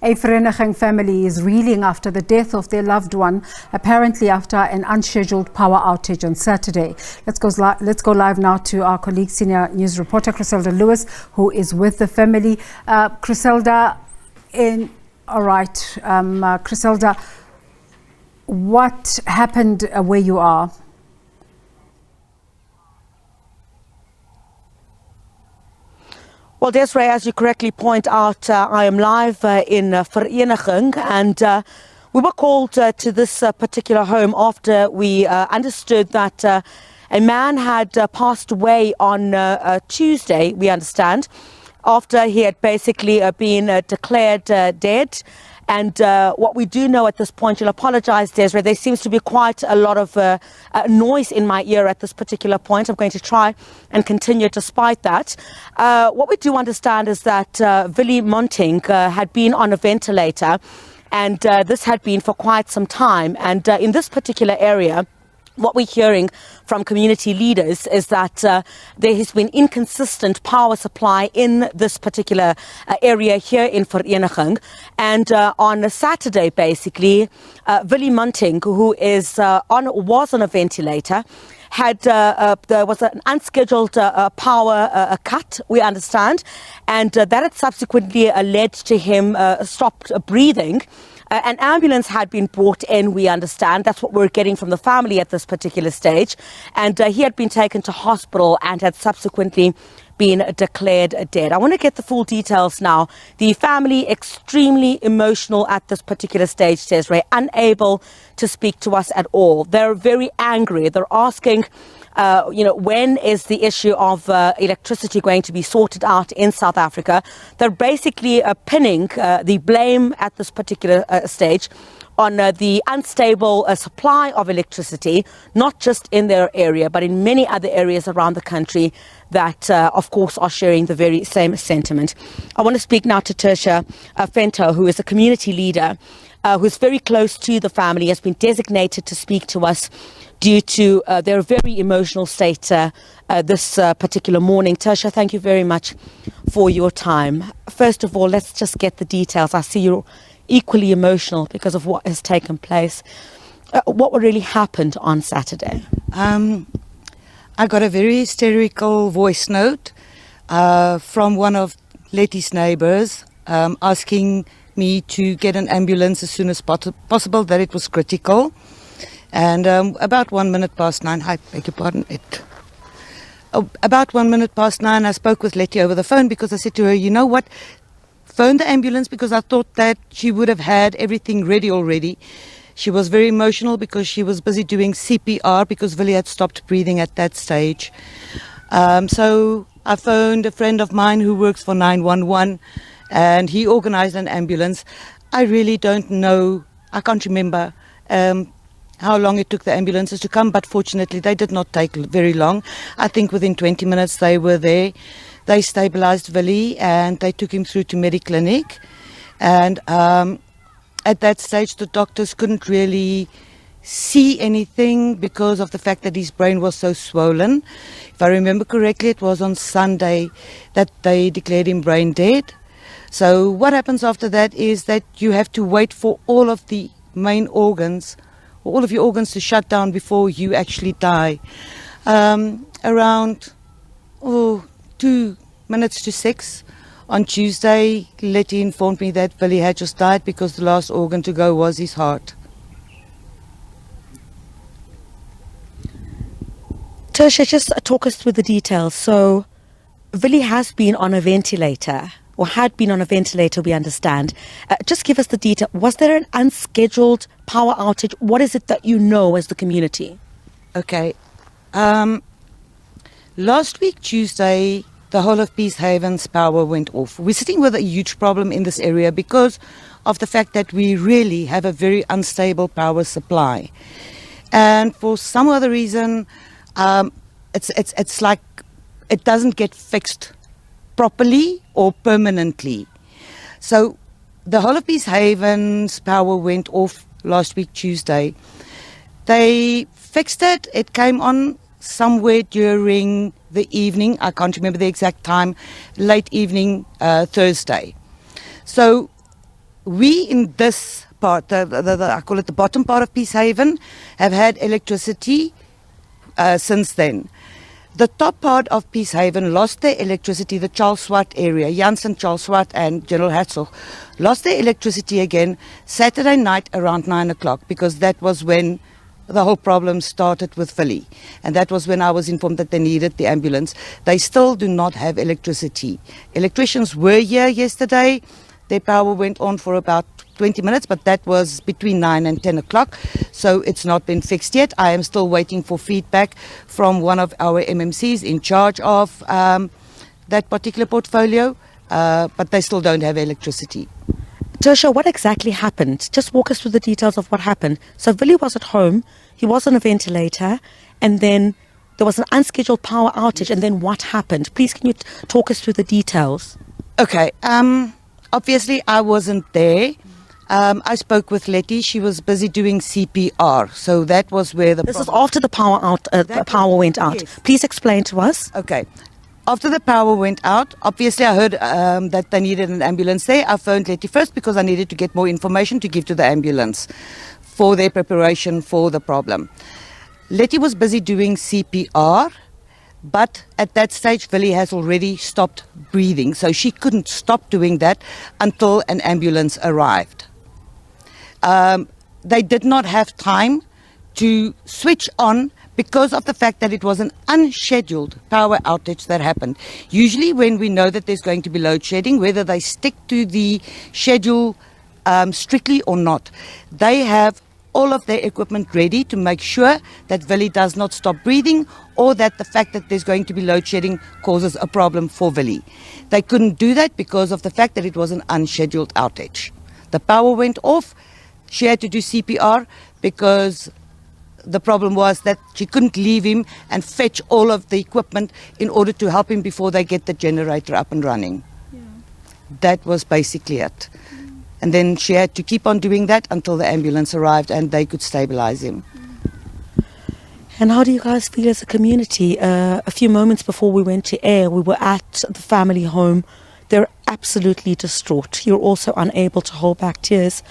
A Vereeniging family is reeling after the death of their loved one, apparently after an unscheduled power outage on Saturday. Let's go live now to our colleague, senior news reporter Chriselda Lewis, who is with the family. Chriselda, Chriselda, what happened where you are? Well, Desiree, as you correctly point out, I am live in Vereeniging, and we were called to this particular home after we understood that a man had passed away on Tuesday, we understand, after he had basically been declared dead. And what we do know at this point, you'll apologize, Desiree, there seems to be quite a lot of noise in my ear at this particular point. I'm going to try and continue despite that. What we do understand is that Vereeniging had been on a ventilator, and this had been for quite some time. And in this particular area, what we're hearing from community leaders is that there has been inconsistent power supply in this particular area here in Vereeniging. And on a Saturday, basically, Vereeniging, who was on a ventilator, there was an unscheduled power cut, we understand, and that had subsequently led to him stopped breathing. An ambulance had been brought in, we understand. That's what we're getting from the family at this particular stage. And he had been taken to hospital and had subsequently been declared dead. I want to get the full details now. The family extremely emotional at this particular stage, Desiree, unable to speak to us at all. They're very angry. They're asking, when is the issue of electricity going to be sorted out in South Africa? They're basically pinning the blame at this particular stage on the unstable supply of electricity, not just in their area, but in many other areas around the country that, of course, are sharing the very same sentiment. I want to speak now to Tertia Fento, who is a community leader, who's very close to the family, has been designated to speak to us due to their very emotional state this particular morning. Tertia, thank you very much for your time. First of all, let's just get the details. I see you're equally emotional because of what has taken place. What really happened on Saturday? I got a very hysterical voice note from one of Letty's neighbours asking me to get an ambulance as soon as possible, that it was critical. And about 1 minute past 9, I beg your pardon, about 1 minute past 9, I spoke with Letty over the phone because I said to her, you know what, phone the ambulance, because I thought that she would have had everything ready already. She was very emotional because she was busy doing CPR because Willie had stopped breathing at that stage. So I phoned a friend of mine who works for 911 and he organized an ambulance. I really don't know, I can't remember how long it took the ambulances to come, but fortunately they did not take very long. I think within 20 minutes they were there. They stabilized Willie and they took him through to Mediclinic. And at that stage the doctors couldn't really see anything because of the fact that his brain was so swollen. If I remember correctly, it was on Sunday that they declared him brain dead. So what happens after that is that you have to wait for all of the main organs, all of your organs to shut down before you actually die. Around 2 minutes to 6 on Tuesday, Letty informed me that Willie had just died because the last organ to go was his heart. Tertia, just talk us through the details. So Willie has been on a ventilator, or had been on a ventilator, we understand. Just give us the detail. Was there an unscheduled power outage? What is it that you know as the community? Okay. Last week, Tuesday, the whole of Peace Haven's power went off. We're sitting with a huge problem in this area because of the fact that we really have a very unstable power supply. And for some other reason, it's like it doesn't get fixed properly or permanently. So the whole of Peace Haven's power went off last week, Tuesday. They fixed it. It came on somewhere during the evening. I can't remember the exact time. Late evening, Thursday. So we in this part, I call it the bottom part of Peacehaven, have had electricity since then. The top part of Peacehaven lost their electricity, the Charles Swart area, Janssen, Charles Swart and General Herzog, lost their electricity again Saturday night around 9 o'clock, because that was when the whole problem started with Philly. And that was when I was informed that they needed the ambulance. They still do not have electricity. Electricians were here yesterday. Their power went on for about 20 minutes, but that was between 9 and 10 o'clock. So it's not been fixed yet. I am still waiting for feedback from one of our MMCs in charge of that particular portfolio, but they still don't have electricity. Tertia, what exactly happened? Just walk us through the details of what happened. So Willie was at home, he was on a ventilator, and then there was an unscheduled power outage, and then what happened? Please, can you talk us through the details? Okay, obviously I wasn't there. I spoke with Letty. She was busy doing CPR, so that was where This is after the power went out. Yes. Please explain to us. Okay. After the power went out, obviously I heard that they needed an ambulance there. I phoned Letty first because I needed to get more information to give to the ambulance for their preparation for the problem. Letty was busy doing CPR, but at that stage, Willie has already stopped breathing, so she couldn't stop doing that until an ambulance arrived. They did not have time to switch on because of the fact that it was an unscheduled power outage that happened. Usually when we know that there's going to be load shedding, whether they stick to the schedule strictly or not, they have all of their equipment ready to make sure that Willie does not stop breathing, or that the fact that there's going to be load shedding causes a problem for Willie. They couldn't do that because of the fact that it was an unscheduled outage. The power went off. She had to do CPR because the problem was that she couldn't leave him and fetch all of the equipment in order to help him before they get the generator up and running. Yeah. That was basically it. And then she had to keep on doing that until the ambulance arrived and they could stabilize him. And how do you guys feel as a community? A few moments before we went to air, we were at the family home. They're absolutely distraught. You're also unable to hold back tears.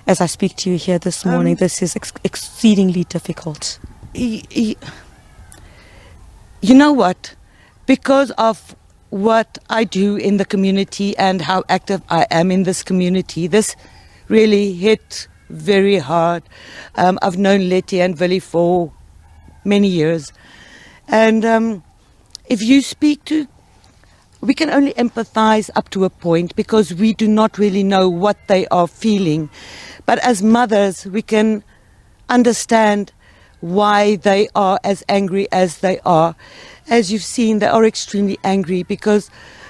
As I speak to you here this morning, this is exceedingly difficult. You know what? Because of what I do in the community and how active I am in this community, this really hit very hard. I've known Letty and Willie for many years. And if you speak to, we can only empathize up to a point because we do not really know what they are feeling. But as mothers, we can understand why they are as angry as they are. As you've seen, they are extremely angry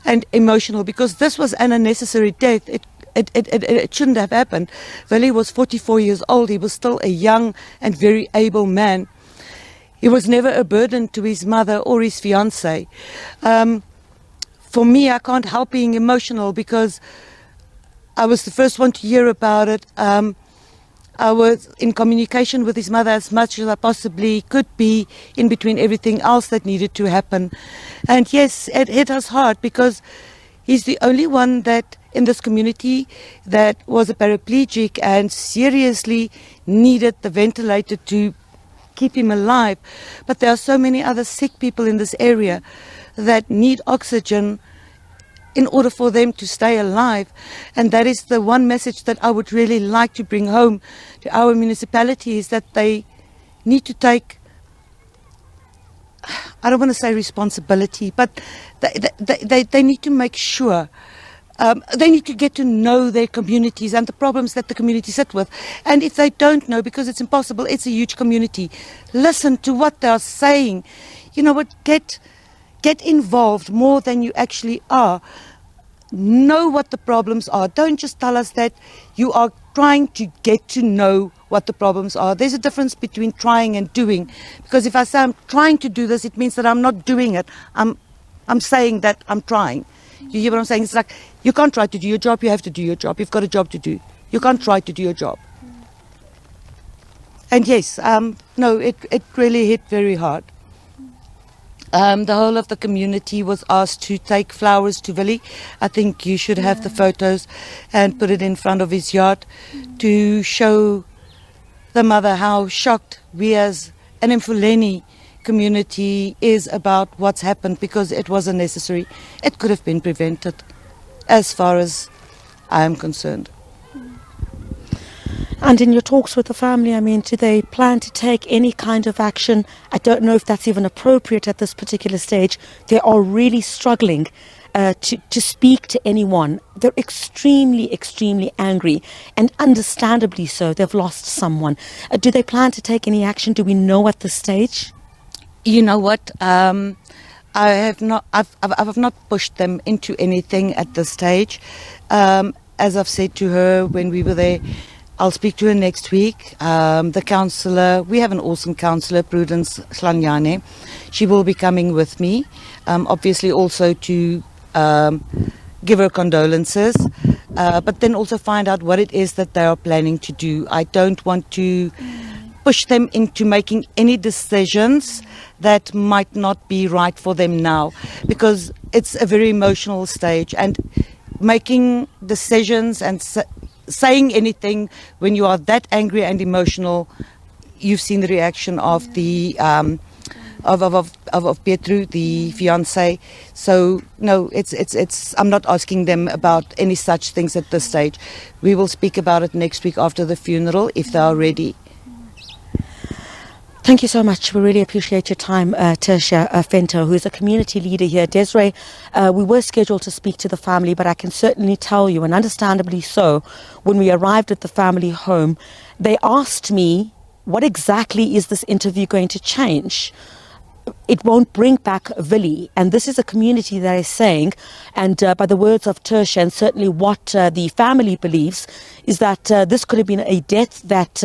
and emotional because this was an unnecessary death. It shouldn't have happened. Willie was 44 years old. He was still a young and very able man. He was never a burden to his mother or his fiancée. For me, I can't help being emotional because I was the first one to hear about it. I was in communication with his mother as much as I possibly could be in between everything else that needed to happen. And yes, it hit us hard because he's the only one that in this community that was a paraplegic and seriously needed the ventilator to keep him alive. But there are so many other sick people in this area that need oxygen in order for them to stay alive. And that is the one message that I would really like to bring home to our municipality, is that they need to take, I don't want to say responsibility, but they need to make sure, they need to get to know their communities and the problems that the community sit with. And if they don't know, because it's impossible, it's a huge community, listen to what they're saying. You know what, get involved more than you actually are. Know what the problems are. Don't just tell us that you are trying to get to know what the problems are. There's a difference between trying and doing. Because if I say I'm trying to do this, it means that I'm not doing it. I'm saying that I'm trying. You hear what I'm saying? It's like, you can't try to do your job, you have to do your job. You've got a job to do. You can't try to do your job. And yes, no, it really hit very hard. The whole of the community was asked to take flowers to Willie. I think you should have the photos and put it in front of his yard to show the mother how shocked we as an Mfuleni community is about what's happened, because it was unnecessary. It could have been prevented, as far as I am concerned. And in your talks with the family, I mean, do they plan to take any kind of action? I don't know if that's even appropriate at this particular stage. They are really struggling to speak to anyone. They're extremely, extremely angry, and understandably so. They've lost someone. Do they plan to take any action? Do we know at this stage? You know what? I've not pushed them into anything at this stage. As I've said to her when we were there, I'll speak to her next week. The counsellor, we have an awesome counsellor, Prudence Slanyane. She will be coming with me, obviously also to give her condolences, but then also find out what it is that they are planning to do. I don't want to push them into making any decisions that might not be right for them now, because it's a very emotional stage, and making decisions and saying anything when you are that angry and emotional. You've seen the reaction of the of Pietru, the fiance. So no, it's I'm not asking them about any such things at this stage. We will speak about it next week after the funeral if they are ready. Thank you so much. We really appreciate your time, Tertia Fento, who is a community leader here. Desiree, we were scheduled to speak to the family, but I can certainly tell you, and understandably so, when we arrived at the family home, they asked me, what exactly is this interview going to change? It won't bring back Willie, and this is a community that is saying, and by the words of Tertia, and certainly what the family believes, is that this could have been a death that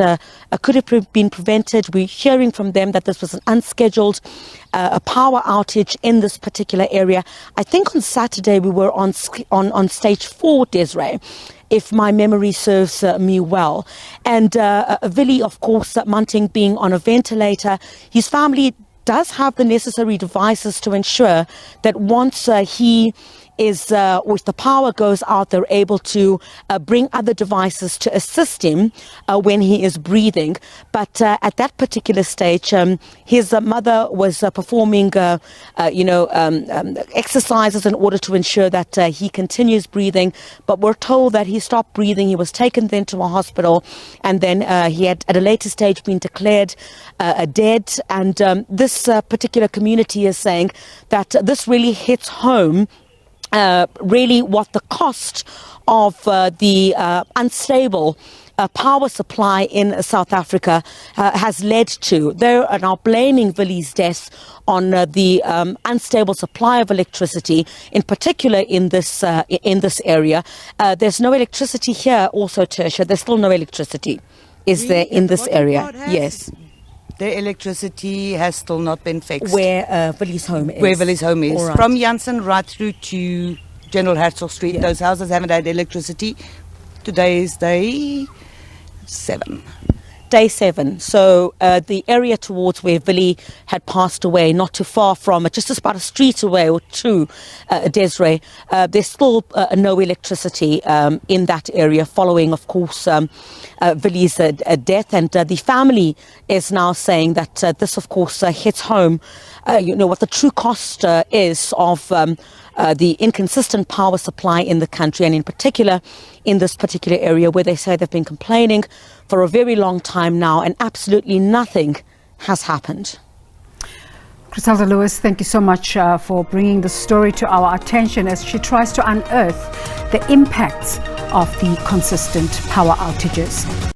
could have been prevented. We're hearing from them that this was an unscheduled a power outage in this particular area. I think on Saturday we were on stage 4, Desiree, if my memory serves me well. And Willie, of course, Munting being on a ventilator, his family does have the necessary devices to ensure that once he is, or if the power goes out, they're able to bring other devices to assist him when he is breathing. But at that particular stage, his mother was performing, exercises in order to ensure that he continues breathing. But we're told that he stopped breathing. He was taken then to a hospital, and then he had at a later stage been declared dead. And this particular community is saying that this really hits home really what the cost of the unstable power supply in South Africa has led to. They are now blaming Willie's death on the unstable supply of electricity, in particular in this area. There's no electricity here also, Tertia. There's still no electricity, is there, in this area? Yes. The electricity has still not been fixed. Where Willie's home is. Where Willie's home is. Right. From Janssen right through to General Herzog Street, Yeah. Those houses haven't had electricity. Today is day 7. Day 7. So the area towards where Willie had passed away, not too far from it, just about a street away or two, Desiree, there's still no electricity in that area following, of course, Willie's death. And the family is now saying that this, of course, hits home, what the true cost is of the inconsistent power supply in the country, and in particular in this particular area where they say they've been complaining for a very long time now and absolutely nothing has happened. Chriselda Lewis, thank you so much for bringing the story to our attention as she tries to unearth the impacts of the consistent power outages.